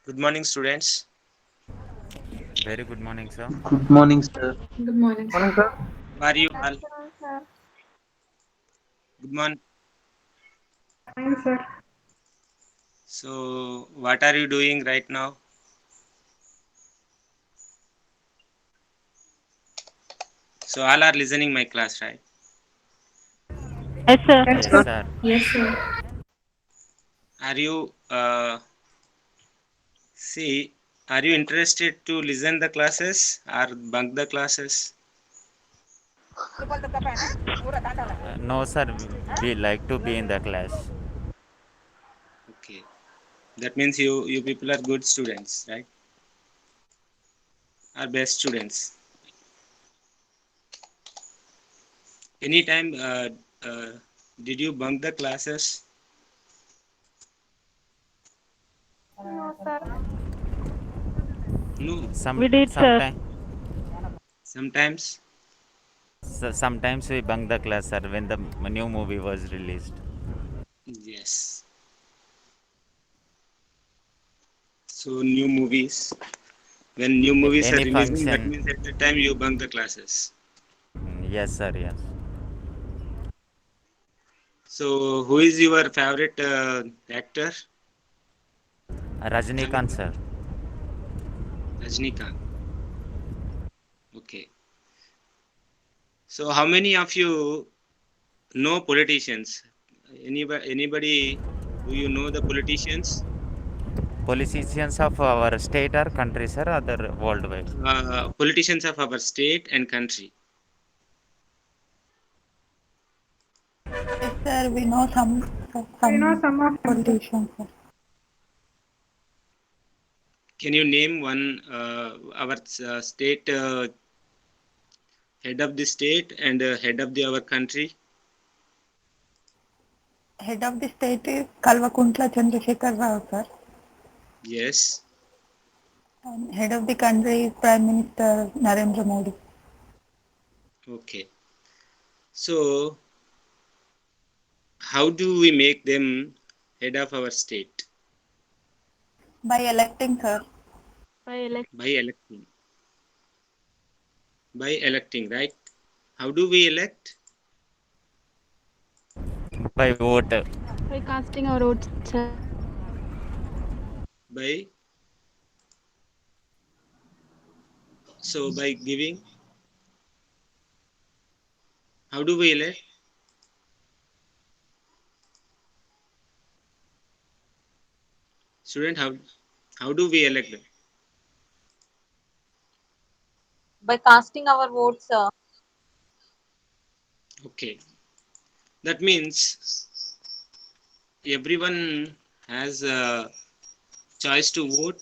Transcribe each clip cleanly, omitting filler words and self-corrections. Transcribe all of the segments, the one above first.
Good morning, students. Very good morning, sir. Good morning, sir. Good morning, Morning, sir. sir. How are you Good all? afternoon, sir. Good morning. Fine, sir. So, what are you doing right now? So, all are listening my class, right? Yes, sir. Yes, Yes, sir. sir. Yes, sir. Are you see? Are you interested to listen the classes or bunk the classes? No, sir. We like to be in the class. Okay, that means you people are good students, right? Are best students. Anytime uh, did you bunk the classes? No, sir. No. Some We did, sir. sometime Sometimes. sometimes we bunk the class, sir, when the new movie was released. Yes. So new movies. When new movies are Any releasing, that function. means at the time you bunk the classes. Yes, sir. Yes. So, who is your favorite actor? Rajnikant, sir. Rajnikant. Okay. So, how many of you know politicians? Anybody who you know the politicians? Politicians of our state or country, sir, other worldwide. Politicians of our state and country. Yes, sir. We know We know some some of them, sir. politicians. Sir. Can you name one our state head of the state and head of the our country? Head of the state is Kalvakuntla Chandrasekhar Rao, sir. Yes. And head of the country is Prime Minister Narendra Modi. Okay. So, how do we make them head of our state? By electing, sir. By elect. By electing. By electing, right? How do we elect? By vote. By casting our votes, sir. By so by giving. How do we elect? Student, how do we elect them? By casting our votes, sir. Okay. That means everyone has a choice to vote.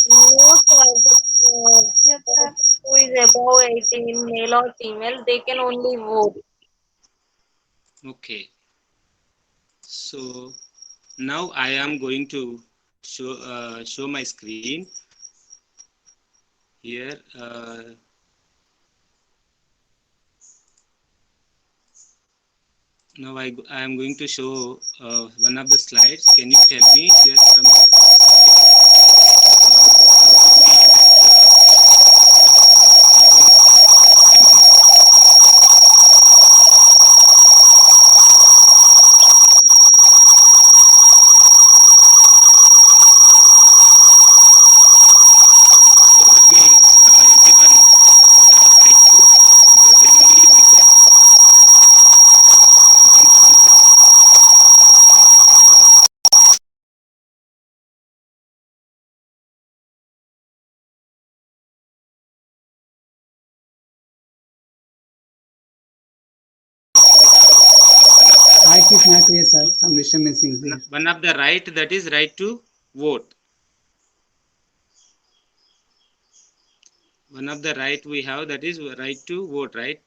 No, sir. But yes, sir. Who is above 18, male or female, they can only vote. Okay. So now I am going to show my screen here. Now I am going to show one of the slides. Can you tell me there from so that means everyone who have right to vote, then only we can choose the Mic is not clear, sir. Some disturbance is there. one of the right, that is right to vote. One of the right we have, that is right to vote, right?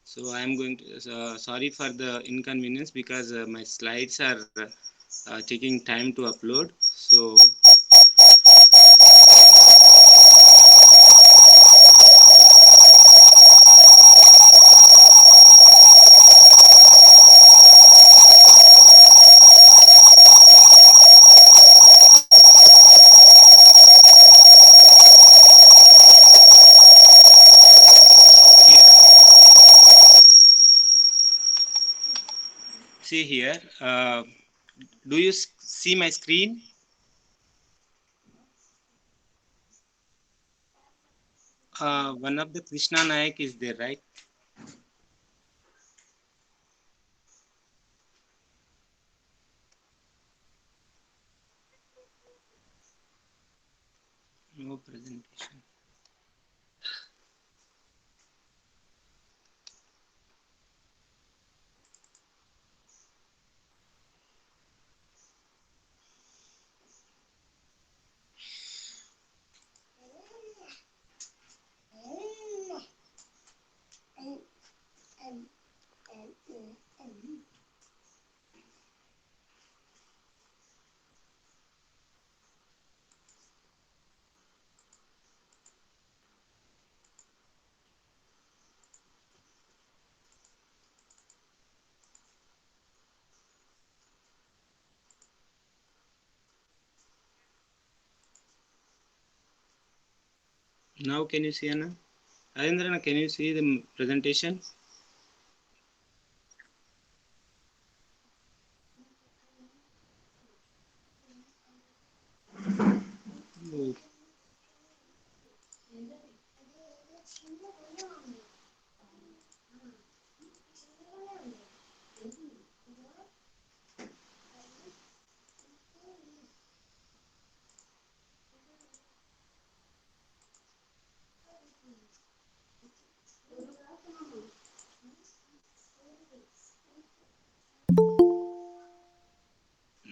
So I am going to sorry for the inconvenience because my slides are taking time to upload. So see here, do you see my screen? One of the Krishna Nayak is there, right? No presentation. Now can you see, Anna? Arindrana, can you see the presentation? Oh.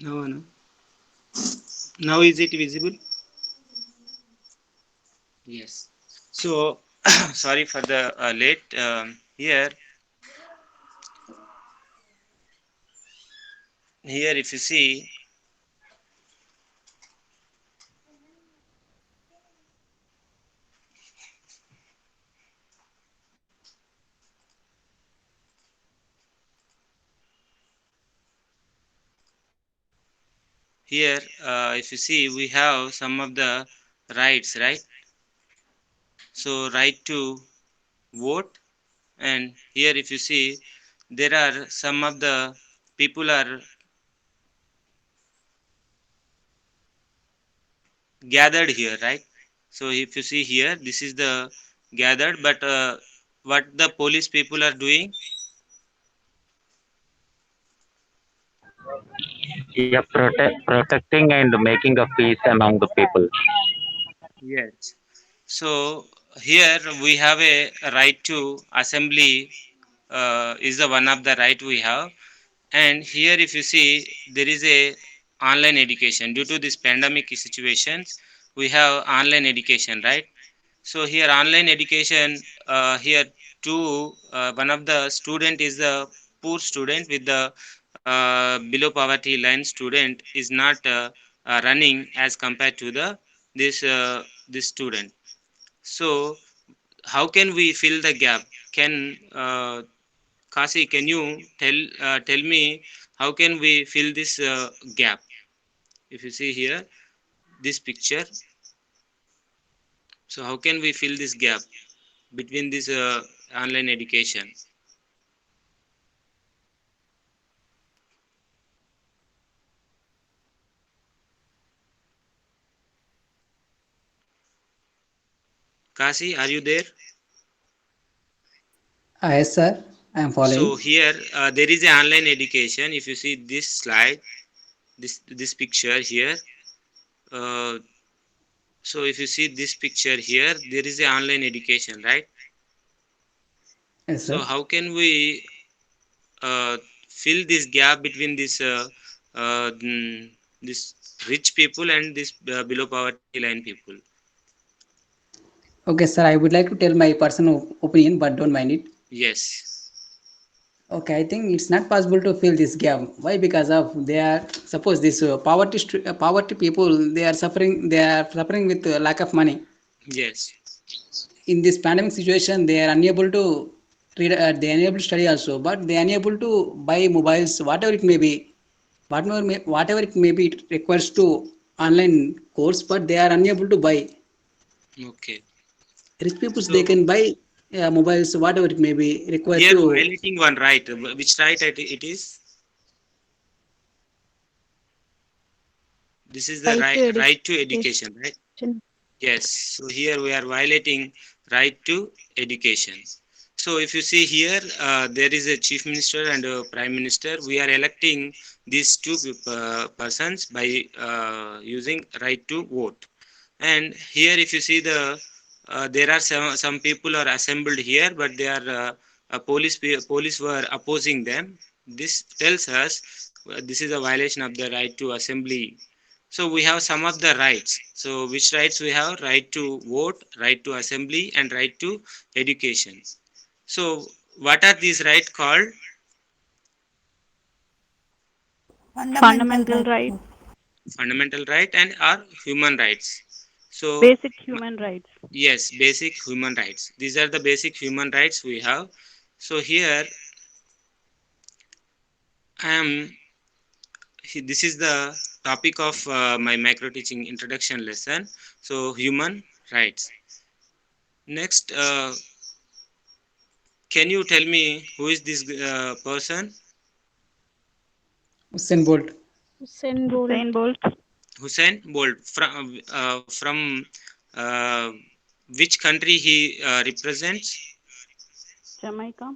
No, Anna. Now is it visible? Yes. So sorry for the late. Here if you see, here if you see, we have some of the rights, right? So right to vote, and here if you see, there are some of the people are gathered here, right? So if you see here, this is the gathered, but what the police people are doing? Yeah, protecting and making a peace among the people. Yes. So here we have a right to assembly, is the one of the right we have. And here if you see, there is a online education. Due to this pandemic situations, we have online education, right? So here online education, here too, one of the student is the poor student with the below poverty line student is not running as compared to the this student. So how can we fill the gap? Can Kasi, can you tell me how can we fill this gap? If you see here this picture, so how can we fill this gap between this online education? Kasi, are you there? Yes, sir. I am So following. here there is an online education. If you see this slide, this picture here, uh, so if you see this picture here, there is an online education, right? Yes, So sir. how can we uh, fill this gap between uh, mm, this rich people and this below poverty line people? Okay, sir. I would like to tell my personal opinion, but don't mind it. Yes. Okay, I think it's not possible to fill this gap. Why? Because of they are suppose this poverty people they are suffering with lack of money. Yes. In this pandemic situation, they are unable to read. They are unable to study also, but they are unable to buy mobiles, whatever it may be, whatever it may be. It requires to online course, but they are unable to buy. Okay. Rich people they So can buy mobiles, whatever it may be required here to. violating one right. Which right it is? This is the right to education, right? Yes. So here we are violating right to education. So if you see here, there is a chief minister and a prime minister. We are electing these two persons by using right to vote. And here if you see there are some people are assembled here, but they are police were opposing them. This tells us this is a violation of the right to assembly. So we have some of the rights. So which rights we have? Right to vote, right to assembly, and right to education. So what are these rights called? Fundamental right. Fundamental right and are human rights. So Basic human rights. yes, basic human rights. These are the basic human rights we have. So here I am. This is the topic of my micro teaching introduction lesson. So human rights. Next, can you tell me who is this person? Usain Bolt. Usain Bolt. Hussein Bolt. From which country he represents? Jamaica.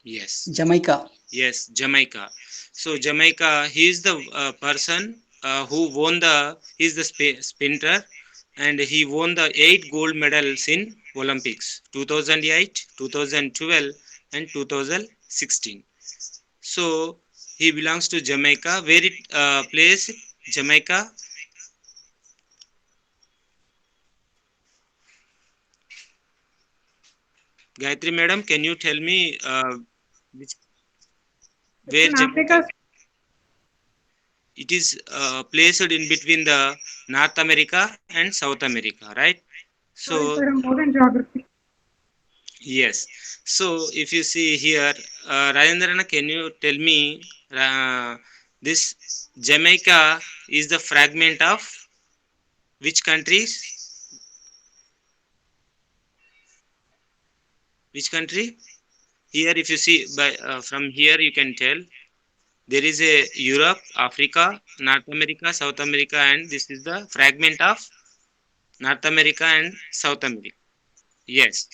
Yes. Jamaica. Yes, Jamaica. So Jamaica, he is the person who won the. He is the sprinter, and he won the 8 gold medals in Olympics: 2008, 2012, and 2016. So he belongs to Jamaica. Where it plays? Jamaica. Gayatri madam, can you tell me which, where In Jamaica? Africa, It is placed in between the North America and South America, right? So sorry, sir, I'm more in geography. yes. So if you see here, Rajendrana, can you tell me this Jamaica is the fragment of which countries? Which country? Here, if you see by from here, you can tell there is a Europe, Africa, North America, South America, and this is the fragment of North America and South America. Yes.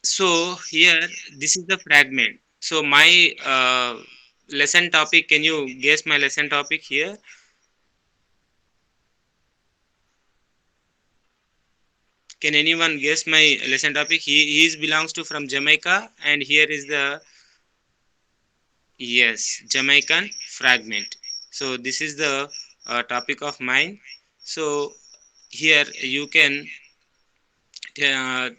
So here, this is the fragment. So my lesson topic, can you guess my lesson topic here? Can anyone guess my lesson topic? He is belongs to from Jamaica, and here is the, yes, Jamaican fragment. So this is the topic of mine. So here you can uh,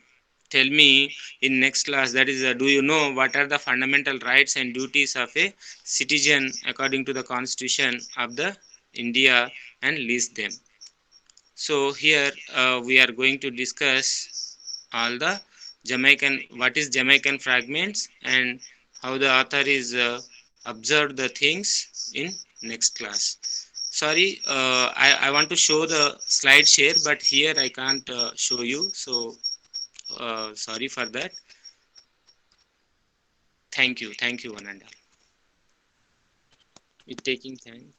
tell me in next class, that is do you know what are the fundamental rights and duties of a citizen according to the constitution of the India, and list them. So here we are going to discuss all the Jamaican, what is Jamaican fragments, and how the author is observed the things in next class. Sorry, I want to show the slide share, but here I can't show you. So sorry for that. Thank you, one and all. It's taking time.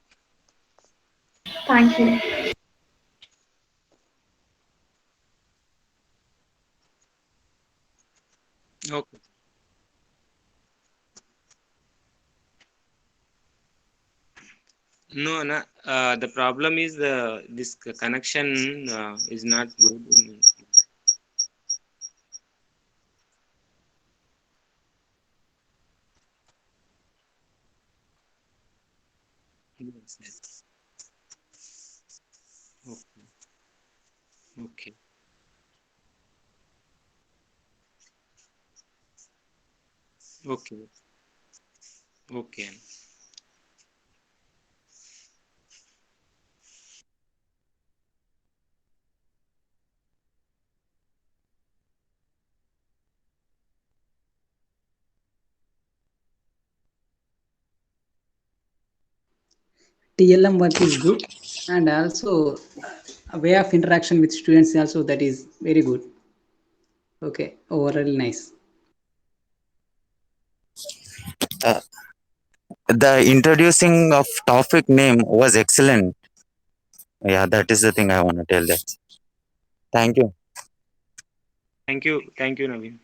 Thank you. Okay. No, no. The problem is this connection is not good. Yes, yes. Okay. Okay. Okay. Okay. TLM work is good, and also a way of interaction with students also, that is very good. Okay, overall nice. Uh, The introducing of topic name was excellent. Yeah, that is the thing I want to tell that. Thank you. Thank you, Naveen.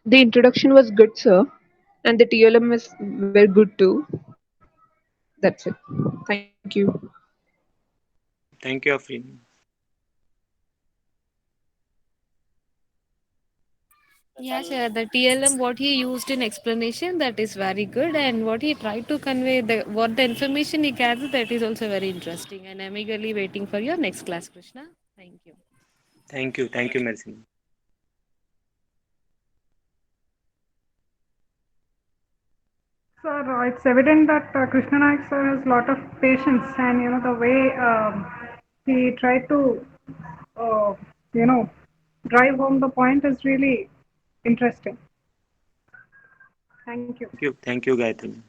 The introduction was good, sir, and the TLM was very good too. That's it. Thank you. Thank you, Afrin. Yeah, sure. The TLM, what he used in explanation, that is very good, and what he tried to convey, what the information he gathered, that is also very interesting. And I'm eagerly waiting for your next class, Krishna. Thank you. Thank you, Mercy. Sir, it's evident that Krishna Nayak sir has a lot of patience, and the way he tried to uh, you know drive home the point is really interesting. Thank you. Thank you, Gayatri.